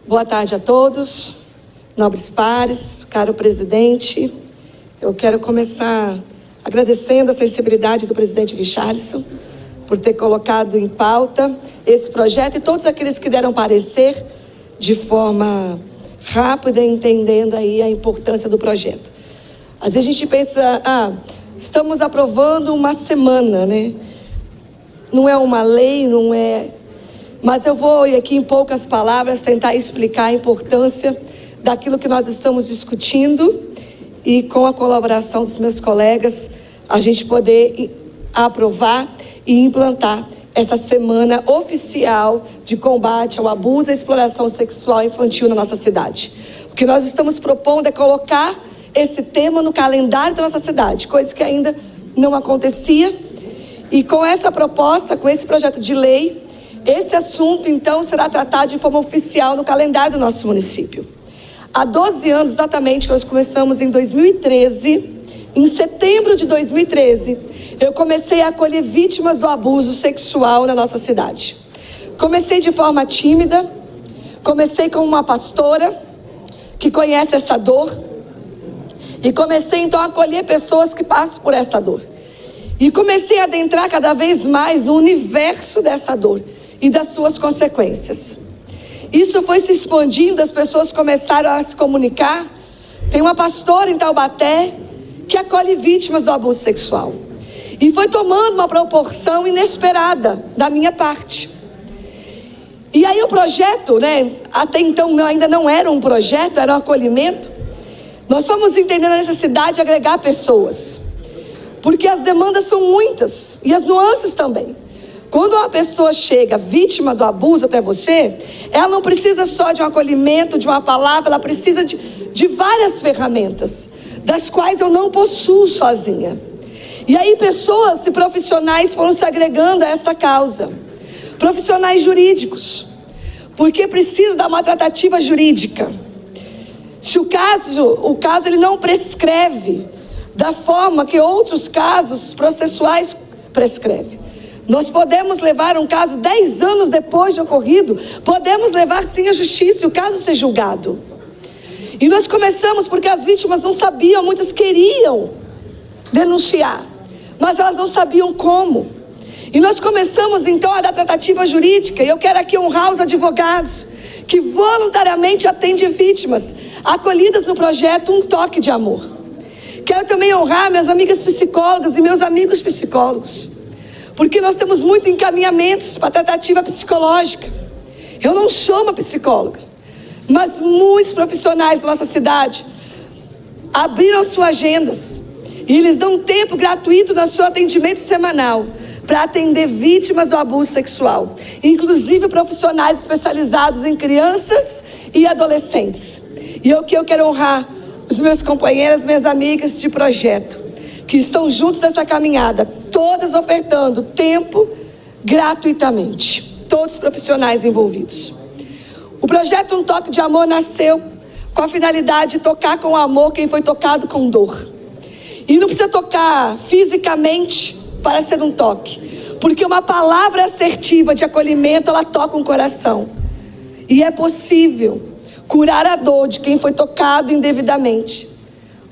Boa tarde a todos, nobres pares, caro presidente. Eu quero começar agradecendo a sensibilidade do presidente Richarlison por ter colocado em pauta esse projeto e todos aqueles que deram parecer de forma rápida, entendendo aí a importância do projeto. Às vezes a gente pensa, estamos aprovando uma semana, né? Não é uma lei, não é... Mas eu vou aqui em poucas palavras tentar explicar a importância daquilo que nós estamos discutindo e com a colaboração dos meus colegas, a gente poder aprovar e implantar essa semana oficial de combate ao abuso e à exploração sexual infantil na nossa cidade. O que nós estamos propondo é colocar esse tema no calendário da nossa cidade, coisa que ainda não acontecia. E com essa proposta, com esse projeto de lei, esse assunto, então, será tratado de forma oficial no calendário do nosso município. Há 12 anos, exatamente, que nós começamos em 2013, em setembro de 2013, eu comecei a acolher vítimas do abuso sexual na nossa cidade. Comecei de forma tímida, comecei como uma pastora que conhece essa dor e comecei, então, a acolher pessoas que passam por essa dor. E comecei a adentrar cada vez mais no universo dessa dor e das suas consequências. Isso foi se expandindo, as pessoas começaram a se comunicar. Tem uma pastora em Taubaté que acolhe vítimas do abuso sexual. E foi tomando uma proporção inesperada da minha parte. E aí o projeto, né, até então ainda não era um projeto, era um acolhimento. Nós fomos entendendo a necessidade de agregar pessoas. Porque as demandas são muitas e as nuances também. Quando uma pessoa chega vítima do abuso até você, ela não precisa só de um acolhimento, de uma palavra, ela precisa de várias ferramentas, das quais eu não possuo sozinha. E aí pessoas e profissionais foram se agregando a essa causa. Profissionais jurídicos, porque precisa dar uma tratativa jurídica. Se o caso ele não prescreve da forma que outros casos processuais prescrevem. Nós podemos levar um caso 10 anos depois de ocorrido, podemos levar sim à justiça e o caso ser julgado. E nós começamos porque as vítimas não sabiam, muitas queriam denunciar, mas elas não sabiam como. E nós começamos então a dar tratativa jurídica, e eu quero aqui honrar os advogados que voluntariamente atendem vítimas, acolhidas no projeto Um Toque de Amor. Quero também honrar minhas amigas psicólogas e meus amigos psicólogos, porque nós temos muitos encaminhamentos para tratativa psicológica. Eu não sou uma psicóloga, mas muitos profissionais da nossa cidade abriram suas agendas e eles dão tempo gratuito no seu atendimento semanal para atender vítimas do abuso sexual, inclusive profissionais especializados em crianças e adolescentes. E eu quero honrar os meus companheiros, minhas amigas de projeto, que estão juntos nessa caminhada, todas ofertando tempo gratuitamente, todos os profissionais envolvidos. O projeto Um Toque de Amor nasceu com a finalidade de tocar com amor quem foi tocado com dor. E não precisa tocar fisicamente para ser um toque, porque uma palavra assertiva de acolhimento, ela toca um coração. E é possível curar a dor de quem foi tocado indevidamente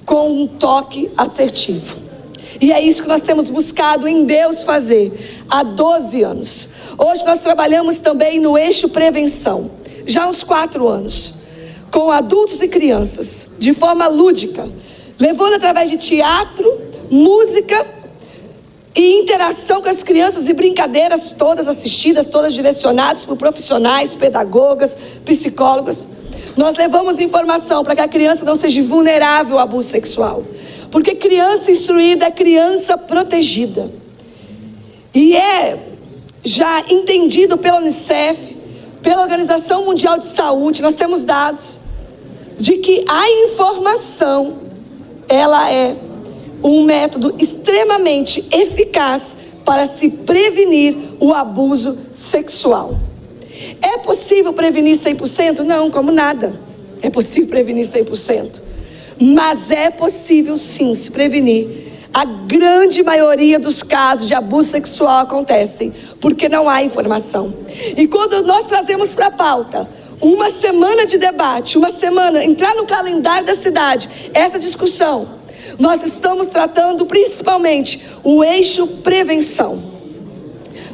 com um toque assertivo. E é isso que nós temos buscado em Deus fazer há 12 anos. Hoje nós trabalhamos também no eixo prevenção, já há uns 4 anos, com adultos e crianças, de forma lúdica, levando através de teatro, música e interação com as crianças e brincadeiras todas assistidas, todas direcionadas por profissionais, pedagogas, psicólogas. Nós levamos informação para que a criança não seja vulnerável ao abuso sexual. Porque criança instruída é criança protegida. E é já entendido pela Unicef, pela Organização Mundial de Saúde, nós temos dados de que a informação, ela é um método extremamente eficaz para se prevenir o abuso sexual. É possível prevenir 100%? Não, como nada. É possível prevenir 100%. Mas é possível sim se prevenir. A grande maioria dos casos de abuso sexual acontecem porque não há informação. E quando nós trazemos para a pauta uma semana de debate, uma semana, entrar no calendário da cidade, essa discussão. Nós estamos tratando principalmente o eixo prevenção.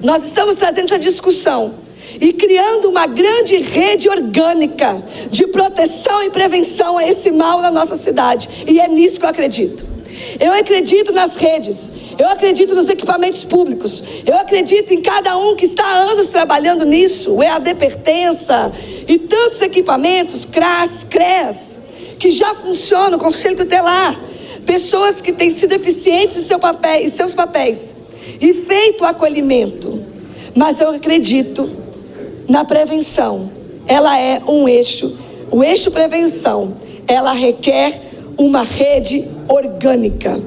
Nós estamos trazendo essa discussão e criando uma grande rede orgânica de proteção e prevenção a esse mal na nossa cidade. E é nisso que eu acredito. Eu acredito nas redes, eu acredito nos equipamentos públicos, eu acredito em cada um que está há anos trabalhando nisso, o EAD Pertença e tantos equipamentos, CREAS, que já funcionam, Conselho Tutelar, pessoas que têm sido eficientes em seus papéis e feito o acolhimento. Mas eu acredito na prevenção, ela é um eixo, o eixo prevenção, ela requer uma rede orgânica.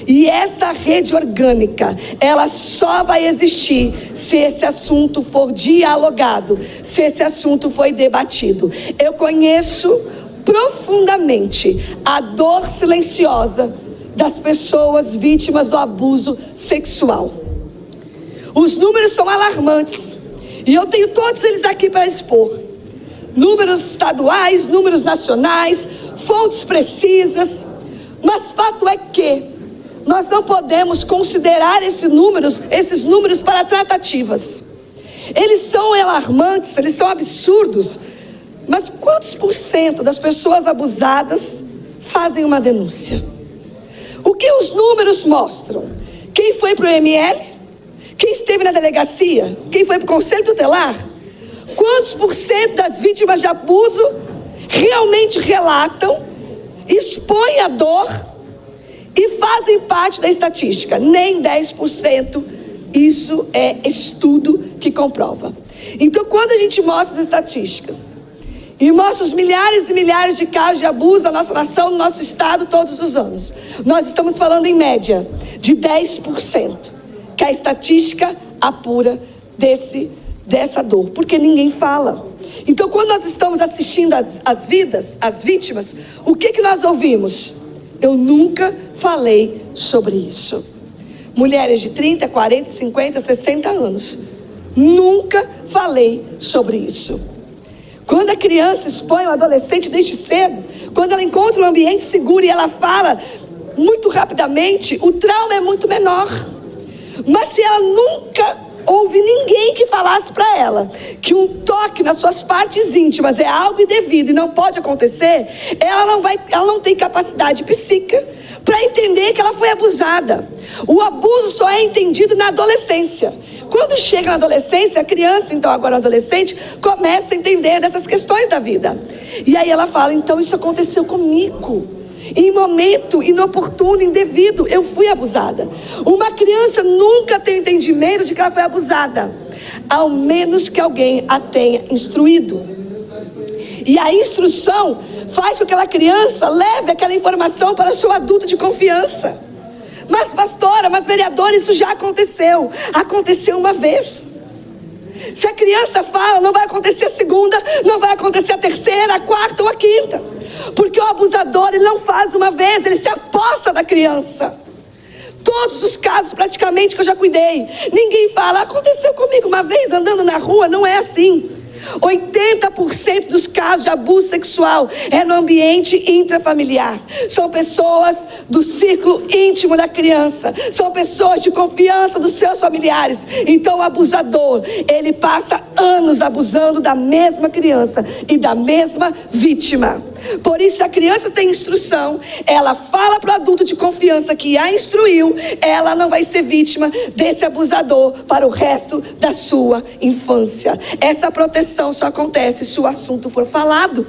E essa rede orgânica, ela só vai existir se esse assunto for dialogado, se esse assunto for debatido. Eu conheço profundamente a dor silenciosa das pessoas vítimas do abuso sexual. Os números são alarmantes e eu tenho todos eles aqui para expor. Números estaduais, números nacionais, fontes precisas, mas fato é que nós não podemos considerar esses números para tratativas. Eles são alarmantes, eles são absurdos, mas quantos por cento das pessoas abusadas fazem uma denúncia? O que os números mostram? Quem foi para o ML? Quem esteve na delegacia? Quem foi para o Conselho Tutelar? Quantos por cento das vítimas de abuso realmente relatam, expõem a dor e fazem parte da estatística? Nem 10%. Isso é estudo que comprova. Então, quando a gente mostra as estatísticas e mostra os milhares e milhares de casos de abuso na nossa nação, no nosso estado, todos os anos, nós estamos falando em média de 10%, que a estatística apura dessa dor, porque ninguém fala. Então, quando nós estamos assistindo as vítimas, o que nós ouvimos? Eu nunca falei sobre isso. Mulheres de 30, 40, 50, 60 anos. Nunca falei sobre isso. Quando a criança expõe o adolescente desde cedo, quando ela encontra um ambiente seguro e ela fala muito rapidamente, o trauma é muito menor. Mas se ela nunca houve ninguém que falasse para ela que um toque nas suas partes íntimas é algo indevido e não pode acontecer, ela não tem capacidade psíquica para entender que ela foi abusada. O abuso só é entendido na adolescência. Quando chega na adolescência, a criança, então agora a adolescente, começa a entender dessas questões da vida. E aí ela fala, então isso aconteceu comigo. Em momento inoportuno, indevido, eu fui abusada. Uma criança nunca tem entendimento de que ela foi abusada, ao menos que alguém a tenha instruído. E a instrução faz com que aquela criança leve aquela informação para o seu adulto de confiança. Mas pastora, mas vereadora, isso já aconteceu. Aconteceu uma vez. Se a criança fala, não vai acontecer a segunda, não vai acontecer a terceira, a quarta ou a quinta. Porque o abusador, ele não faz uma vez, ele se apossa da criança. Todos os casos praticamente que eu já cuidei, ninguém fala, aconteceu comigo uma vez andando na rua, não é assim. 80% dos casos de abuso sexual é no ambiente intrafamiliar. São pessoas do círculo íntimo da criança, são pessoas de confiança dos seus familiares. Então o abusador, ele passa anos abusando da mesma criança e da mesma vítima. Por isso, a criança tem instrução, ela fala para o adulto de confiança que a instruiu, ela não vai ser vítima desse abusador para o resto da sua infância. Essa proteção só acontece se o assunto for falado.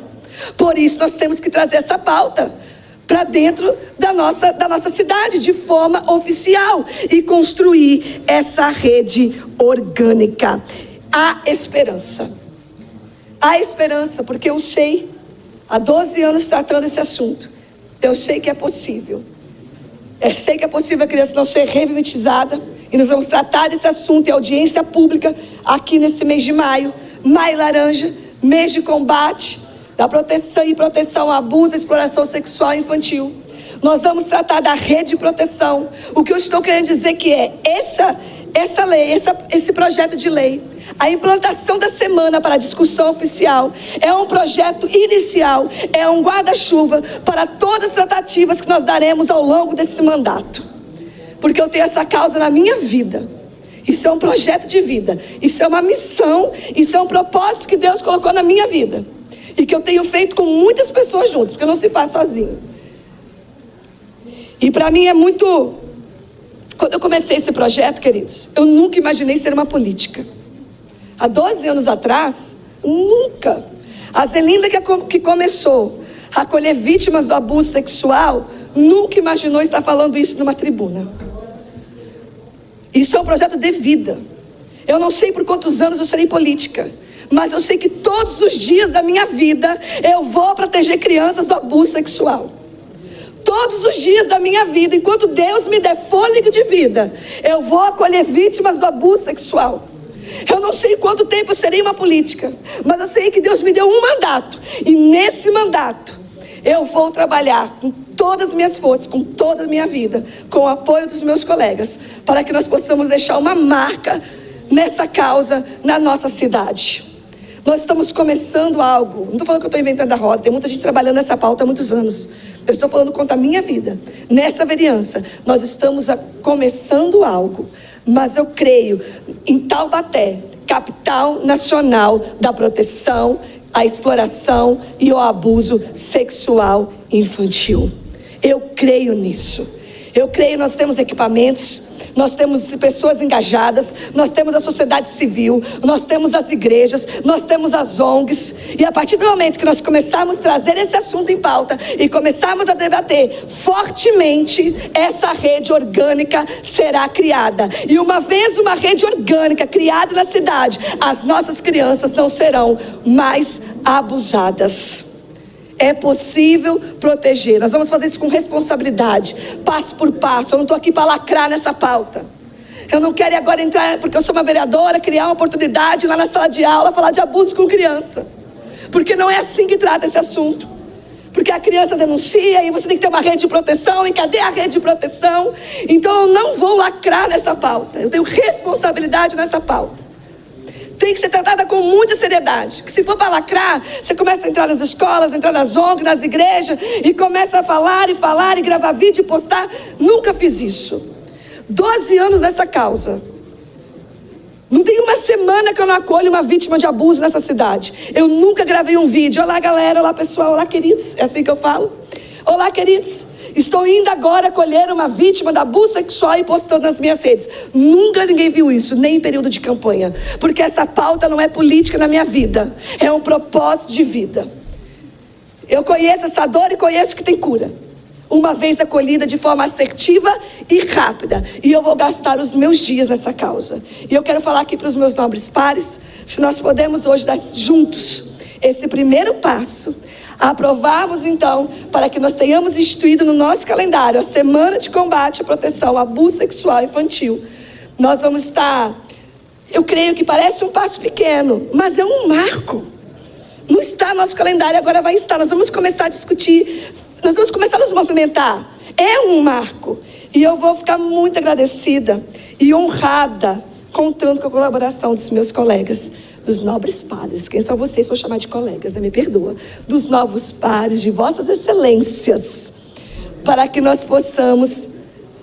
Por isso, nós temos que trazer essa pauta para dentro da nossa cidade, de forma oficial, e construir essa rede orgânica. Há esperança. Há esperança, porque eu sei, há 12 anos tratando esse assunto, eu sei que é possível. Eu sei que é possível a criança não ser revitimizada, e nós vamos tratar desse assunto em audiência pública aqui nesse mês de maio, Maio Laranja, mês de combate da proteção ao abuso e exploração sexual infantil. Nós vamos tratar da rede de proteção. O que eu estou querendo dizer que essa lei, esse projeto de lei, a implantação da semana para a discussão oficial, é um projeto inicial, é um guarda-chuva para todas as tratativas que nós daremos ao longo desse mandato. Porque eu tenho essa causa na minha vida. Isso é um projeto de vida, isso é uma missão, isso é um propósito que Deus colocou na minha vida. E que eu tenho feito com muitas pessoas juntas, porque não se faz sozinho. E para mim é muito... Quando eu comecei esse projeto, queridos, eu nunca imaginei ser uma política. Há 12 anos atrás, nunca. A Zelinda que começou a acolher vítimas do abuso sexual, nunca imaginou estar falando isso numa tribuna. Isso é um projeto de vida. Eu não sei por quantos anos eu serei política, mas eu sei que todos os dias da minha vida eu vou proteger crianças do abuso sexual. Todos os dias da minha vida, enquanto Deus me der fôlego de vida, eu vou acolher vítimas do abuso sexual. Eu não sei quanto tempo eu serei uma política, mas eu sei que Deus me deu um mandato. E nesse mandato, eu vou trabalhar com todas as minhas forças, com toda a minha vida, com o apoio dos meus colegas, para que nós possamos deixar uma marca nessa causa, na nossa cidade. Nós estamos começando algo, não estou falando que eu estou inventando a roda, tem muita gente trabalhando nessa pauta há muitos anos. Eu estou falando contra a minha vida. Nessa vereança, nós estamos começando algo, mas eu creio em Taubaté, capital nacional da proteção, a exploração e o abuso sexual infantil. Eu creio nisso. Eu creio, nós temos equipamentos, nós temos pessoas engajadas, nós temos a sociedade civil, nós temos as igrejas, nós temos as ONGs. E a partir do momento que nós começarmos a trazer esse assunto em pauta e começarmos a debater fortemente, essa rede orgânica será criada. E uma vez uma rede orgânica criada na cidade, as nossas crianças não serão mais abusadas. É possível proteger. Nós vamos fazer isso com responsabilidade, passo por passo. Eu não estou aqui para lacrar nessa pauta. Eu não quero agora entrar, porque eu sou uma vereadora, criar uma oportunidade lá na sala de aula, falar de abuso com criança. Porque não é assim que trata esse assunto. Porque a criança denuncia e você tem que ter uma rede de proteção. E cadê a rede de proteção? Então eu não vou lacrar nessa pauta. Eu tenho responsabilidade nessa pauta. Tem que ser tratada com muita seriedade. Que se for para lacrar, você começa a entrar nas escolas, entrar nas ONGs, nas igrejas, e começa a falar, e gravar vídeo e postar. Nunca fiz isso. 12 anos nessa causa. Não tem uma semana que eu não acolho uma vítima de abuso nessa cidade. Eu nunca gravei um vídeo. Olá, galera, olá, pessoal, olá, queridos. É assim que eu falo? Olá, queridos. Estou indo agora acolher uma vítima de abuso sexual e postando nas minhas redes. Nunca ninguém viu isso, nem em período de campanha. Porque essa pauta não é política na minha vida. É um propósito de vida. Eu conheço essa dor e conheço que tem cura. Uma vez acolhida de forma assertiva e rápida. E eu vou gastar os meus dias nessa causa. E eu quero falar aqui para os meus nobres pares, se nós podemos hoje dar juntos esse primeiro passo, aprovarmos então, para que nós tenhamos instituído no nosso calendário a Semana de Combate à Proteção ao Abuso Sexual Infantil. Nós vamos estar, eu creio que parece um passo pequeno, mas é um marco. Não está no nosso calendário, agora vai estar. Nós vamos começar a discutir, nós vamos começar a nos movimentar. É um marco. E eu vou ficar muito agradecida e honrada, contando com a colaboração dos meus colegas, dos nobres pares. Quem são vocês para chamar de colegas, né? Me perdoa. Dos novos pares, de vossas excelências, para que nós possamos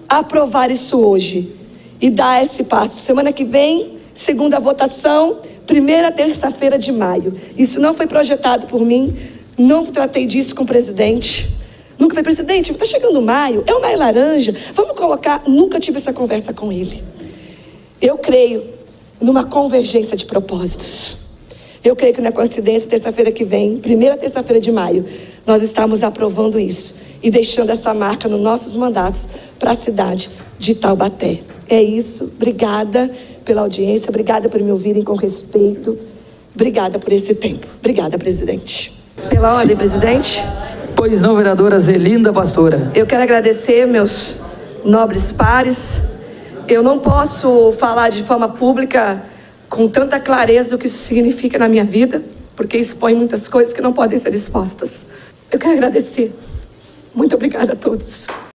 aprovar isso hoje e dar esse passo. Semana que vem, segunda votação, primeira terça-feira de maio. Isso não foi projetado por mim, não tratei disso com o presidente. Nunca falei, presidente, está chegando maio, é o maio laranja, vamos colocar. Nunca tive essa conversa com ele. Eu creio numa convergência de propósitos. Eu creio que não é coincidência, terça-feira que vem, primeira terça-feira de maio, nós estamos aprovando isso e deixando essa marca nos nossos mandatos para a cidade de Taubaté. É isso. Obrigada pela audiência, obrigada por me ouvirem com respeito, obrigada por esse tempo. Obrigada, presidente. Pela ordem, presidente. Pois não, vereadora Zelinda Pastora. Eu quero agradecer meus nobres pares. Eu não posso falar de forma pública com tanta clareza o que isso significa na minha vida, porque expõe muitas coisas que não podem ser expostas. Eu quero agradecer. Muito obrigada a todos.